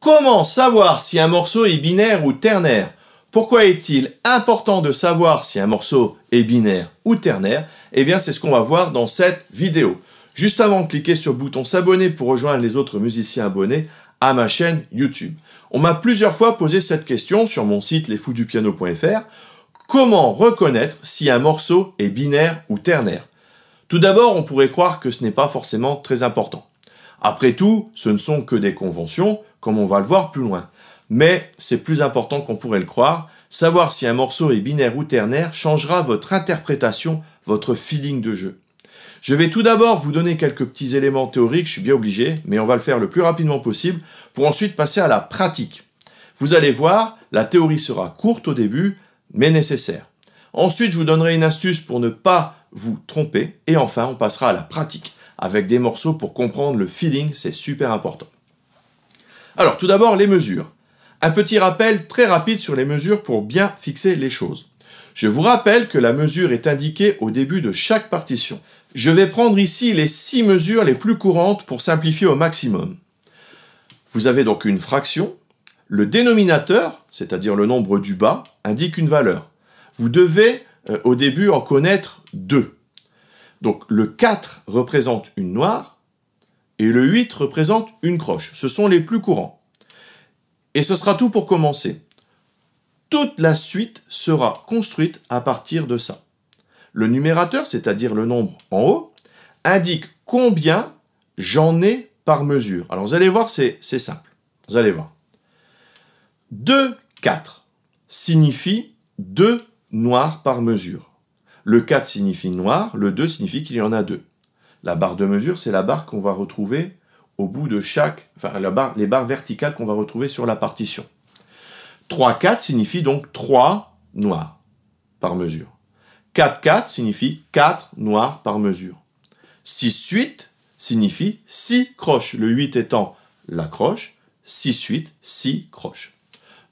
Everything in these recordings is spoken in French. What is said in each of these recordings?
Comment savoir si un morceau est binaire ou ternaire? Pourquoi est-il important de savoir si un morceau est binaire ou ternaire? Eh bien, c'est ce qu'on va voir dans cette vidéo. Juste avant, cliquez sur le bouton s'abonner pour rejoindre les autres musiciens abonnés à ma chaîne YouTube. On m'a plusieurs fois posé cette question sur mon site lesfouxdupiano.fr. Comment reconnaître si un morceau est binaire ou ternaire? Tout d'abord, on pourrait croire que ce n'est pas forcément très important. Après tout, ce ne sont que des conventions, comme on va le voir plus loin. Mais c'est plus important qu'on pourrait le croire. Savoir si un morceau est binaire ou ternaire changera votre interprétation, votre feeling de jeu. Je vais tout d'abord vous donner quelques petits éléments théoriques, je suis bien obligé, mais on va le faire le plus rapidement possible pour ensuite passer à la pratique. Vous allez voir, la théorie sera courte au début, mais nécessaire. Ensuite, je vous donnerai une astuce pour ne pas vous tromper. Et enfin, on passera à la pratique, avec des morceaux pour comprendre le feeling, c'est super important. Alors, tout d'abord, les mesures. Un petit rappel très rapide sur les mesures pour bien fixer les choses. Je vous rappelle que la mesure est indiquée au début de chaque partition. Je vais prendre ici les 6 mesures les plus courantes pour simplifier au maximum. Vous avez donc une fraction. Le dénominateur, c'est-à-dire le nombre du bas, indique une valeur. Vous devez au début en connaître 2. Donc le 4 représente une noire et le 8 représente une croche. Ce sont les plus courants. Et ce sera tout pour commencer. Toute la suite sera construite à partir de ça. Le numérateur, c'est-à-dire le nombre en haut, indique combien j'en ai par mesure. Alors vous allez voir, c'est simple. Vous allez voir. 2, 4 signifie 2 noirs par mesure. Le 4 signifie noir, le 2 signifie qu'il y en a 2. La barre de mesure, c'est la barre qu'on va retrouver au bout de chaque... Enfin, les barres verticales qu'on va retrouver sur la partition. 3, 4 signifie donc 3 noirs par mesure. 4, 4 signifie 4 noirs par mesure. 6, 8 signifie 6 croches. Le 8 étant la croche, 6, 8, 6 croches.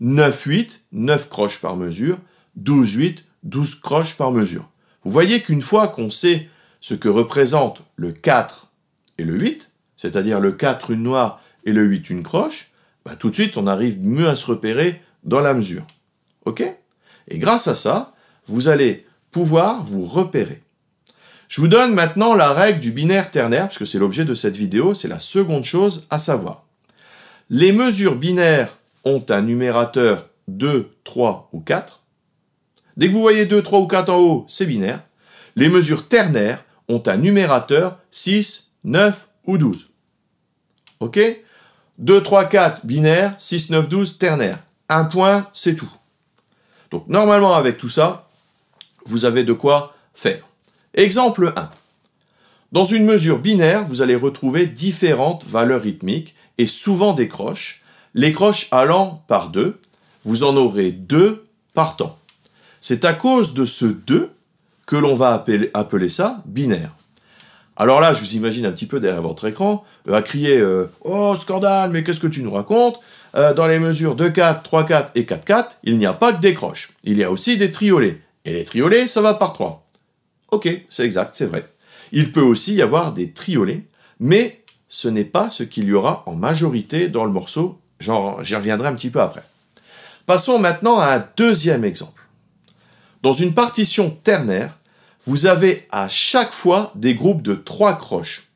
9, 8, 9 croches par mesure. 12, 8, 12 croches par mesure. Vous voyez qu'une fois qu'on sait ce que représentent le 4 et le 8, c'est-à-dire le 4 une noire et le 8 une croche, bah tout de suite on arrive mieux à se repérer dans la mesure. Ok? Et grâce à ça, vous allez pouvoir vous repérer. Je vous donne maintenant la règle du binaire ternaire, parce que c'est l'objet de cette vidéo, c'est la seconde chose à savoir. Les mesures binaires ont un numérateur 2, 3 ou 4. Dès que vous voyez 2, 3 ou 4 en haut, c'est binaire. Les mesures ternaires ont un numérateur 6, 9 ou 12. Ok? 2, 3, 4, binaire, 6, 9, 12, ternaire. Un point, c'est tout. Donc normalement avec tout ça, vous avez de quoi faire. Exemple 1. Dans une mesure binaire, vous allez retrouver différentes valeurs rythmiques et souvent des croches. Les croches allant par 2, vous en aurez 2 par temps. C'est à cause de ce 2 que l'on va appeler ça binaire. Alors là, je vous imagine un petit peu derrière votre écran, à crier « Oh, scandale, mais qu'est-ce que tu nous racontes ?» Dans les mesures 2-4, 3-4 et 4-4, il n'y a pas que des croches. Il y a aussi des triolets. Et les triolets, ça va par 3. Ok, c'est exact, c'est vrai. Il peut aussi y avoir des triolets, mais ce n'est pas ce qu'il y aura en majorité dans le morceau. J'y reviendrai un petit peu après. Passons maintenant à un deuxième exemple. Dans une partition ternaire, vous avez à chaque fois des groupes de 3 croches,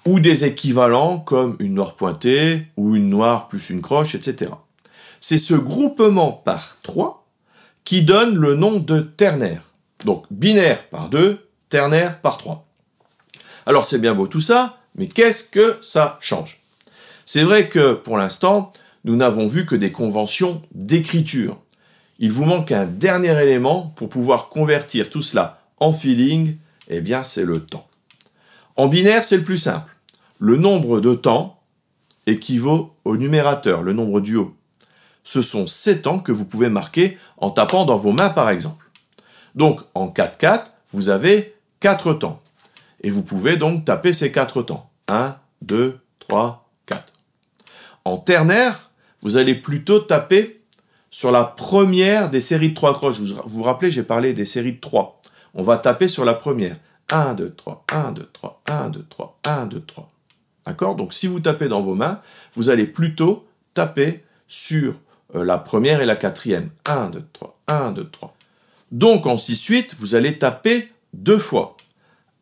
ou des équivalents comme une noire pointée, ou une noire plus une croche, etc. C'est ce groupement par 3 qui donne le nom de ternaire. Donc binaire par 2, ternaire par 3. Alors c'est bien beau tout ça, mais qu'est-ce que ça change? C'est vrai que pour l'instant, nous n'avons vu que des conventions d'écriture. Il vous manque un dernier élément pour pouvoir convertir tout cela en feeling, eh bien c'est le temps. En binaire, c'est le plus simple. Le nombre de temps équivaut au numérateur, le nombre du haut. Ce sont ces temps que vous pouvez marquer en tapant dans vos mains par exemple. Donc en 4-4, vous avez 4 temps. Et vous pouvez donc taper ces 4 temps. 1, 2, 3, 4. En ternaire, vous allez plutôt taper sur la première des séries de 3 croches. Vous vous rappelez, j'ai parlé des séries de 3. On va taper sur la première. 1, 2, 3, 1, 2, 3, 1, 2, 3, 1, 2, 3. D'accord? Donc si vous tapez dans vos mains, vous allez plutôt taper sur la première et la quatrième. 1, 2, 3, 1, 2, 3. Donc en 6-8, vous allez taper 2 fois.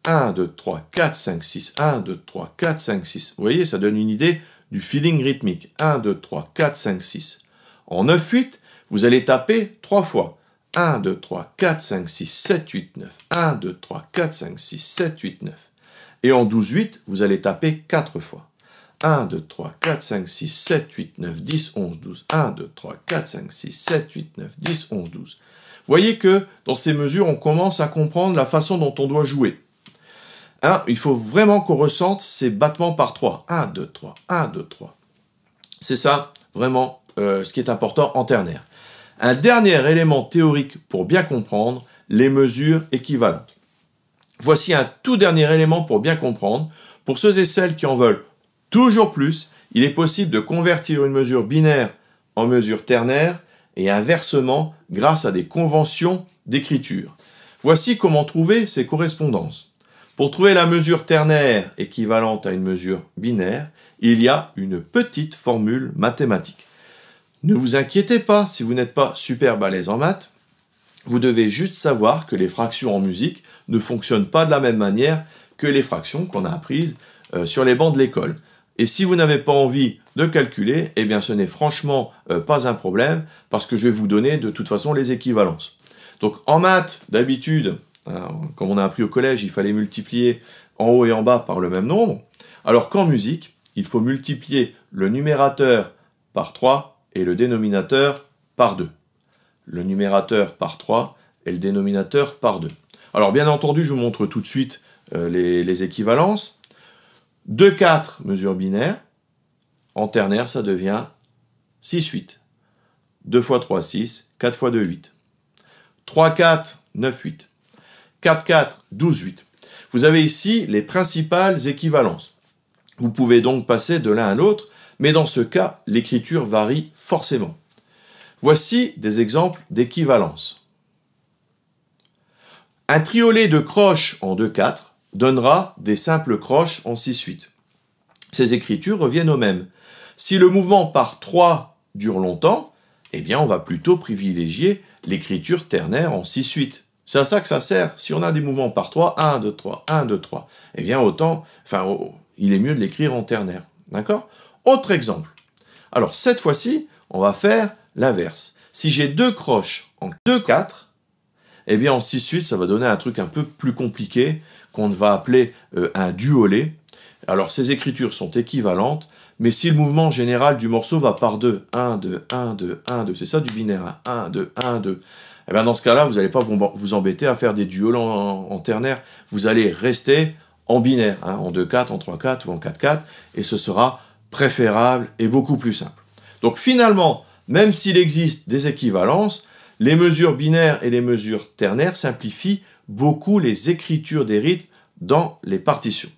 1, 2, 3, 4, 5, 6. 1, 2, 3, 4, 5, 6. Vous voyez, ça donne une idée du feeling rythmique. 1, 2, 3, 4, 5, 6. En 9-8, vous allez taper 3 fois. 1, 2, 3, 4, 5, 6, 7, 8, 9. 1, 2, 3, 4, 5, 6, 7, 8, 9. Et en 12-8, vous allez taper 4 fois. 1, 2, 3, 4, 5, 6, 7, 8, 9, 10, 11, 12. 1, 2, 3, 4, 5, 6, 7, 8, 9, 10, 11, 12. Vous voyez que dans ces mesures, on commence à comprendre la façon dont on doit jouer. Il faut vraiment qu'on ressente ces battements par 3. 1, 2, 3, 1, 2, 3. C'est ça, vraiment, ce qui est important en ternaire. Un dernier élément théorique pour bien comprendre les mesures équivalentes. Voici un tout dernier élément pour bien comprendre. Pour ceux et celles qui en veulent toujours plus, il est possible de convertir une mesure binaire en mesure ternaire et inversement grâce à des conventions d'écriture. Voici comment trouver ces correspondances. Pour trouver la mesure ternaire équivalente à une mesure binaire, il y a une petite formule mathématique. Ne vous inquiétez pas si vous n'êtes pas super balèze en maths, vous devez juste savoir que les fractions en musique ne fonctionnent pas de la même manière que les fractions qu'on a apprises sur les bancs de l'école. Et si vous n'avez pas envie de calculer, eh bien ce n'est franchement pas un problème, parce que je vais vous donner de toute façon les équivalences. Donc en maths, d'habitude, comme on a appris au collège, il fallait multiplier en haut et en bas par le même nombre, alors qu'en musique, il faut multiplier le numérateur par 3 et le dénominateur par 2. Le numérateur par 3 et le dénominateur par 2. Alors bien entendu, je vous montre tout de suite les équivalences. 2, 4, mesure binaire. En ternaire, ça devient 6, 8. 2 fois 3, 6. 4 fois 2, 8. 3, 4, 9, 8. 4, 4, 12, 8. Vous avez ici les principales équivalences. Vous pouvez donc passer de l'un à l'autre, mais dans ce cas, l'écriture varie forcément. Voici des exemples d'équivalence. Un triolet de croches en 2-4 donnera des simples croches en 6-8. Ces écritures reviennent aux mêmes. Si le mouvement par 3 dure longtemps, eh bien on va plutôt privilégier l'écriture ternaire en 6-8. C'est à ça que ça sert. Si on a des mouvements par 3, 1, 2, 3, 1, 2, 3, eh bien il est mieux de l'écrire en ternaire. D'accord ? Autre exemple. Alors cette fois-ci, on va faire l'inverse. Si j'ai 2 croches en 2-4, eh bien en 6-8, ça va donner un truc un peu plus compliqué qu'on va appeler un duolé. Alors ces écritures sont équivalentes, mais si le mouvement général du morceau va par 2, 1, 2, 1, 2, 1, 2, c'est ça du binaire, 1, 2, 1, 2, eh bien dans ce cas-là, vous n'allez pas vous embêter à faire des duoles en ternaire, vous allez rester en binaire, en 2-4, en 3-4 ou en 4-4, et ce sera préférable et beaucoup plus simple. Donc finalement, même s'il existe des équivalences, les mesures binaires et les mesures ternaires simplifient beaucoup les écritures des rythmes dans les partitions.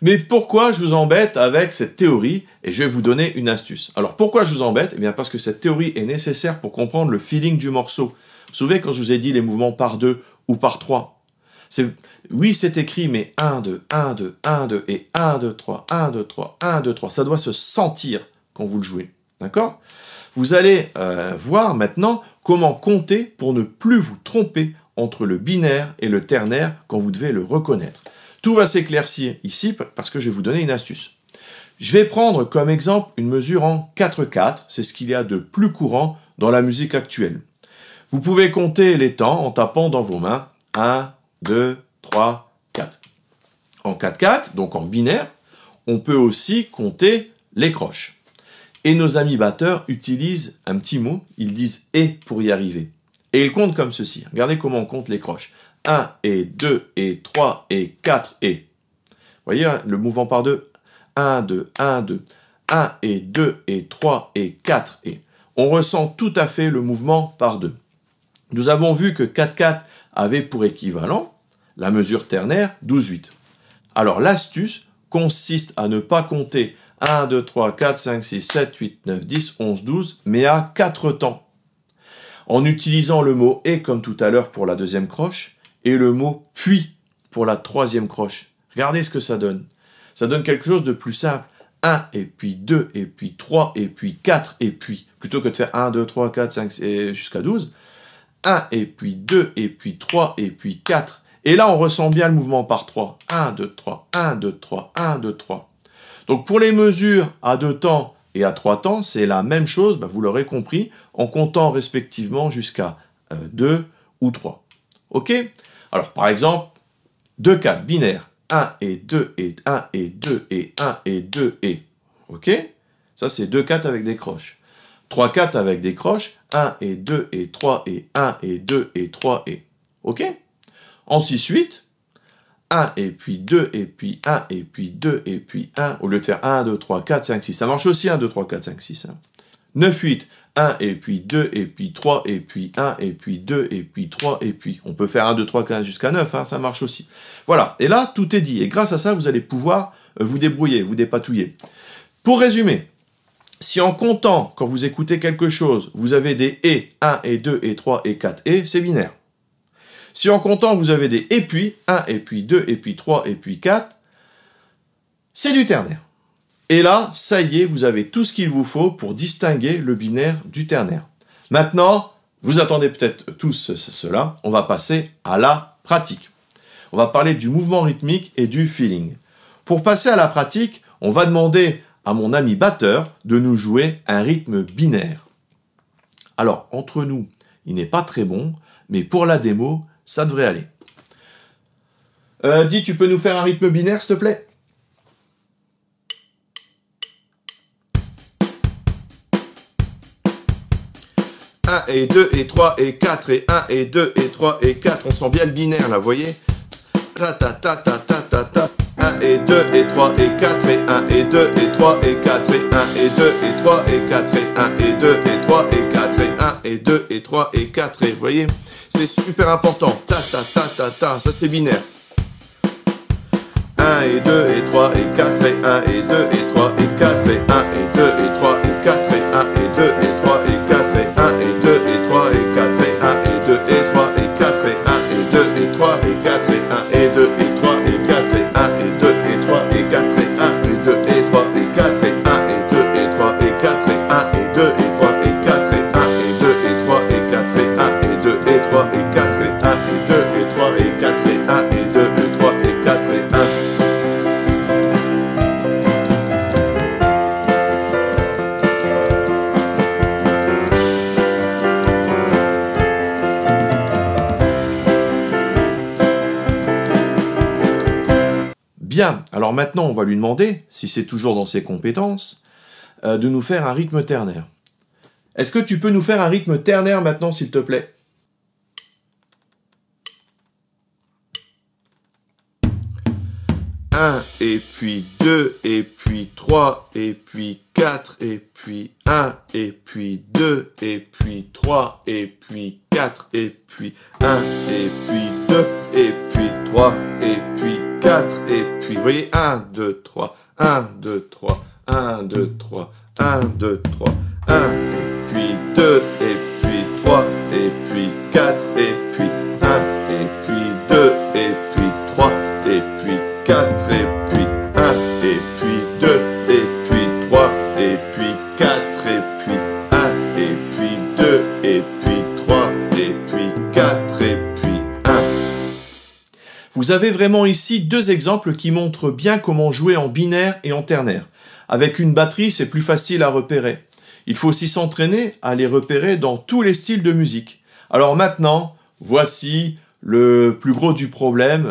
Mais pourquoi je vous embête avec cette théorie? Et je vais vous donner une astuce. Alors pourquoi je vous embête? Eh bien parce que cette théorie est nécessaire pour comprendre le feeling du morceau. Vous vous souvenez quand je vous ai dit les mouvements par 2 ou par 3? Oui, c'est écrit, mais 1, 2, 1, 2, 1, 2 et 1, 2, 3, 1, 2, 3, 1, 2, 3. Ça doit se sentir quand vous le jouez. D'accord? Vous allez voir maintenant comment compter pour ne plus vous tromper entre le binaire et le ternaire quand vous devez le reconnaître. Tout va s'éclaircir ici parce que je vais vous donner une astuce. Je vais prendre comme exemple une mesure en 4-4, c'est ce qu'il y a de plus courant dans la musique actuelle. Vous pouvez compter les temps en tapant dans vos mains 1, 2, 3, 4. En 4-4, donc en binaire, on peut aussi compter les croches. Et nos amis batteurs utilisent un petit mot, ils disent « et » pour y arriver. Et ils comptent comme ceci. Regardez comment on compte les croches. 1 et 2 et 3 et 4 et. Vous voyez le mouvement par 2. 1, 2, 1, 2. 1 et 2 et 3 et 4 et. On ressent tout à fait le mouvement par 2. Nous avons vu que 4-4 avait pour équivalent la mesure ternaire 12-8. Alors l'astuce consiste à ne pas compter 1, 2, 3, 4, 5, 6, 7, 8, 9, 10, 11, 12, mais à 4 temps. En utilisant le mot « et » comme tout à l'heure pour la deuxième croche, et le mot « puis » pour la troisième croche. Regardez ce que ça donne. Ça donne quelque chose de plus simple. 1 et puis 2 et puis 3 et puis 4 et puis, plutôt que de faire 1, 2, 3, 4, 5 et jusqu'à 12, 1 et puis 2 et puis 3 et puis 4. Et là, on ressent bien le mouvement par 3. 1, 2, 3, 1, 2, 3, 1, 2, 3. Donc pour les mesures à 2 temps et à 3 temps, c'est la même chose, vous l'aurez compris, en comptant respectivement jusqu'à 2 ou 3. OK? Alors par exemple, 2-4 binaire. 1 et 2 et 1 et 2 et 1 et 2 et. OK? Ça, c'est 2-4 avec des croches. 3-4 avec des croches. 1 et 2 et 3 et 1 et 2 et 3 et. OK? En 6-8, 1 et puis 2 et puis 1 et puis 2 et puis 1. Au lieu de faire 1, 2, 3, 4, 5, 6. Ça marche aussi 1, 2, 3, 4, 5, 6. 9-8. 1 et puis 2 et puis 3 et puis 1 et puis 2 et puis 3 et puis. On peut faire 1, 2, 3, 15 jusqu'à 9, ça marche aussi. Voilà, et là, tout est dit. Et grâce à ça, vous allez pouvoir vous débrouiller, vous dépatouiller. Pour résumer, si en comptant, quand vous écoutez quelque chose, vous avez des et, 1 et 2 et 3 et 4 et, c'est binaire. Si en comptant, vous avez des et puis, 1 et puis 2 et puis 3 et puis 4, c'est du ternaire. Et là, ça y est, vous avez tout ce qu'il vous faut pour distinguer le binaire du ternaire. Maintenant, vous attendez peut-être tous cela, on va passer à la pratique. On va parler du mouvement rythmique et du feeling. Pour passer à la pratique, on va demander à mon ami batteur de nous jouer un rythme binaire. Alors, entre nous, il n'est pas très bon, mais pour la démo, ça devrait aller. Dis, tu peux nous faire un rythme binaire, s'il te plaît ? 1 et 2 et 3 et 4 et 1 et 2 et 3 et 4. On sent bien le binaire là, vous voyez? Ta ta ta ta ta ta ta. 1 et 2 et 3 et 4 et 1 et 2 et 3 et 4 et 1 et 2 et 3 et 4 et 1 et 2 et 3 et 4 et 1 et 2 et 3 et 4 et vous voyez? C'est super important. Ta ta ta ta ta, ça c'est binaire. 1 et 2 et 3 et 4 et 1 et 2 et 3 et 4 et 1 et 2 et 3 et 4 et 1 et 2 et 3 et 4 et 1 et 2 et 3 et 4 et 1 et 2 et 3 et 4 et 1 et 2 et 3 et 4 et 1 et 2 et 3 et 4 et 1 et 2 et 3 et 4 et 1 et 2 et 3 et 4 et 1 et 2 et 3 et 4 et 1 et 2 et 3 et 4 et 1 et 2 et 3 et 4 et 1 et 2 et 3 et 4 et 1 et 2 et 3 et 4 et 1 et 2 et 3 et 4 et 1. Bien, alors maintenant on va lui demander, si c'est toujours dans ses compétences, de nous faire un rythme ternaire. Est-ce que tu peux nous faire un rythme ternaire maintenant, s'il te plaît? Un, et puis 2, et puis 3, et puis 4, et puis 1, et puis 2, et puis 3, et puis 4, et puis 1, et puis 2, et puis 3, et puis 4, et puis, vous voyez, 1, 2, 3, 1, 2, 3, 1, 2, 3, 1, 2, 3, 1, et puis 2, et puis 3, et puis 4, et puis 1, et puis 2, et puis 3, et puis 4, et puis 1, et puis 2, et puis 3, et puis 4, et puis 1, et puis 2, et puis 3, et puis 4, et puis 1. Vous avez vraiment ici deux exemples qui montrent bien comment jouer en binaire et en ternaire. Avec une batterie, c'est plus facile à repérer. Il faut aussi s'entraîner à les repérer dans tous les styles de musique. Alors maintenant, voici le plus gros du problème,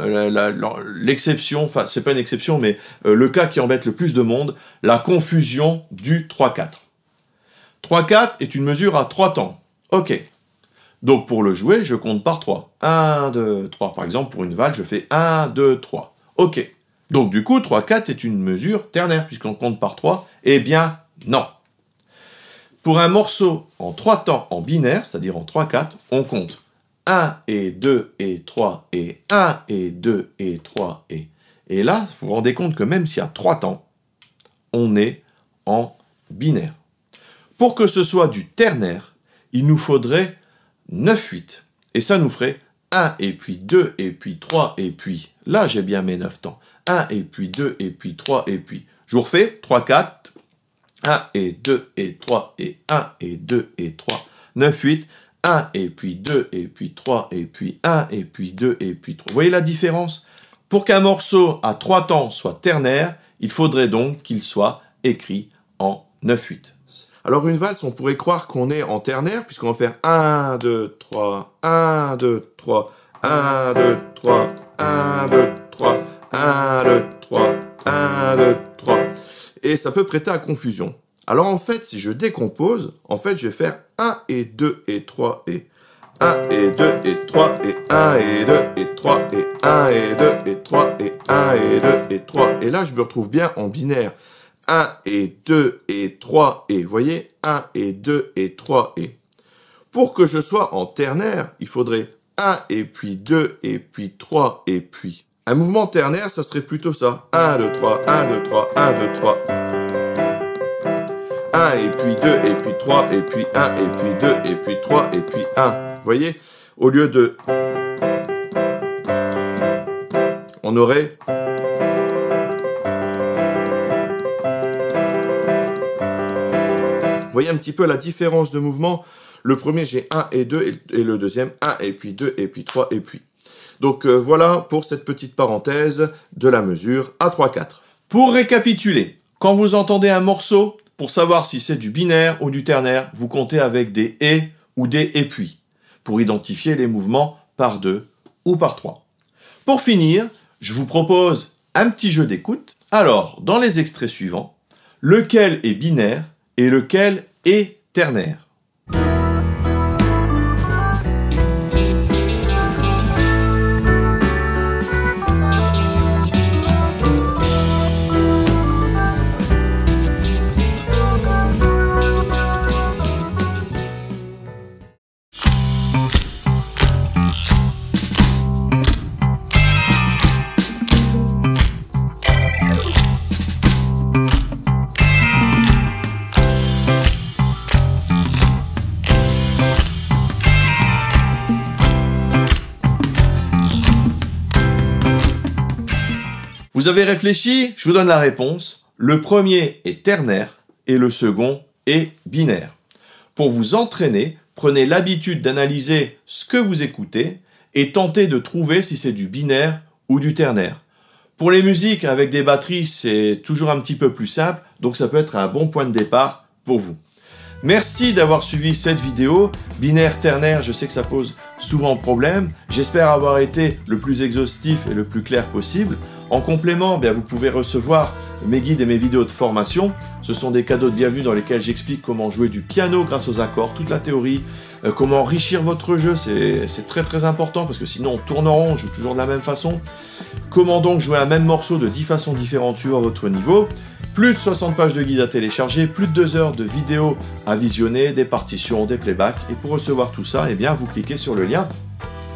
l'exception, enfin c'est pas une exception, mais le cas qui embête le plus de monde, la confusion du 3-4. 3-4 est une mesure à 3 temps. Ok. Donc pour le jouer, je compte par 3. 1, 2, 3. Par exemple, pour une valse, je fais 1, 2, 3. Ok. Donc du coup, 3-4 est une mesure ternaire, puisqu'on compte par 3. Eh bien, non. Pour un morceau en 3 temps en binaire, c'est-à-dire en 3-4, on compte 1 et 2 et 3 et 1 et 2 et 3 et... Et là, vous vous rendez compte que même s'il y a 3 temps, on est en binaire. Pour que ce soit du ternaire, il nous faudrait 9-8. Et ça nous ferait 1 et puis 2 et puis 3 et puis... Là, j'ai bien mes 9 temps. 1 et puis 2 et puis 3 et puis... Je vous refais 3, 4, 1 et 2 et 3 et 1 et 2 et 3, 9, 8, 1 et puis 2 et puis 3 et puis 1 et puis 2 et puis 3. Vous voyez la différence? Pour qu'un morceau à 3 temps soit ternaire, il faudrait donc qu'il soit écrit en 9-8. Alors une valse, on pourrait croire qu'on est en ternaire, puisqu'on va faire 1, 2, 3, 1, 2, 3, 1, 2, 3, 1, 2, 3, 1, 2, 3, 1, 2, 3. Et ça peut prêter à confusion. Alors en fait, si je décompose, en fait, je vais faire 1 et 2 et 3 et 1 et 2 et 3 et 1 et 2 et 3 et 1 et 2 et 3 et 1 et 2 et 3. Et là, je me retrouve bien en binaire. 1 et 2 et 3 et, vous voyez, 1 et 2 et 3 et. Pour que je sois en ternaire, il faudrait 1 et puis 2 et puis 3 et puis. Un mouvement ternaire, ça serait plutôt ça. 1, 2, 3, 1, 2, 3, 1, 2, 3. 1 et puis 2 et puis 3 et puis 1 et puis 2 et puis 3 et puis 1. Vous voyez, au lieu de... on aurait... Vous voyez un petit peu la différence de mouvement. Le premier, j'ai 1 et 2, et le deuxième, 1 et puis 2, et puis 3, et puis. Donc voilà pour cette petite parenthèse de la mesure à 3/4. Pour récapituler, quand vous entendez un morceau, pour savoir si c'est du binaire ou du ternaire, vous comptez avec des « et » ou des « et puis » pour identifier les mouvements par 2 ou par 3. Pour finir, je vous propose un petit jeu d'écoute. Alors, dans les extraits suivants, lequel est binaire et lequel est ternaire? Vous avez réfléchi? Je vous donne la réponse. Le premier est ternaire et le second est binaire. Pour vous entraîner, prenez l'habitude d'analyser ce que vous écoutez et tentez de trouver si c'est du binaire ou du ternaire. Pour les musiques avec des batteries, c'est toujours un petit peu plus simple, donc ça peut être un bon point de départ pour vous. Merci d'avoir suivi cette vidéo. Binaire, ternaire, je sais que ça pose souvent problème. J'espère avoir été le plus exhaustif et le plus clair possible. En complément, vous pouvez recevoir mes guides et mes vidéos de formation. Ce sont des cadeaux de bienvenue dans lesquels j'explique comment jouer du piano grâce aux accords, toute la théorie, comment enrichir votre jeu, c'est très important parce que sinon on tourne en rond, on joue toujours de la même façon. Comment donc jouer un même morceau de 10 façons différentes suivant votre niveau. Plus de 60 pages de guide à télécharger, plus de 2 heures de vidéos à visionner, des partitions, des playbacks. Et pour recevoir tout ça, vous cliquez sur le lien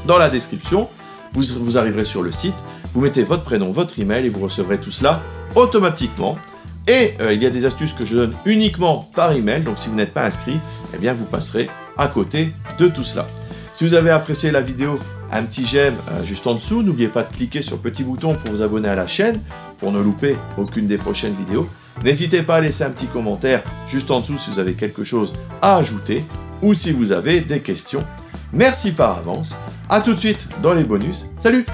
dans la description. Vous arriverez sur le site, vous mettez votre prénom, votre email et vous recevrez tout cela automatiquement. Et il y a des astuces que je donne uniquement par email, donc si vous n'êtes pas inscrit, vous passerez à côté de tout cela. Si vous avez apprécié la vidéo, un petit j'aime juste en dessous. N'oubliez pas de cliquer sur le petit bouton pour vous abonner à la chaîne, pour ne louper aucune des prochaines vidéos. N'hésitez pas à laisser un petit commentaire juste en dessous si vous avez quelque chose à ajouter ou si vous avez des questions. Merci par avance. À tout de suite dans les bonus. Salut!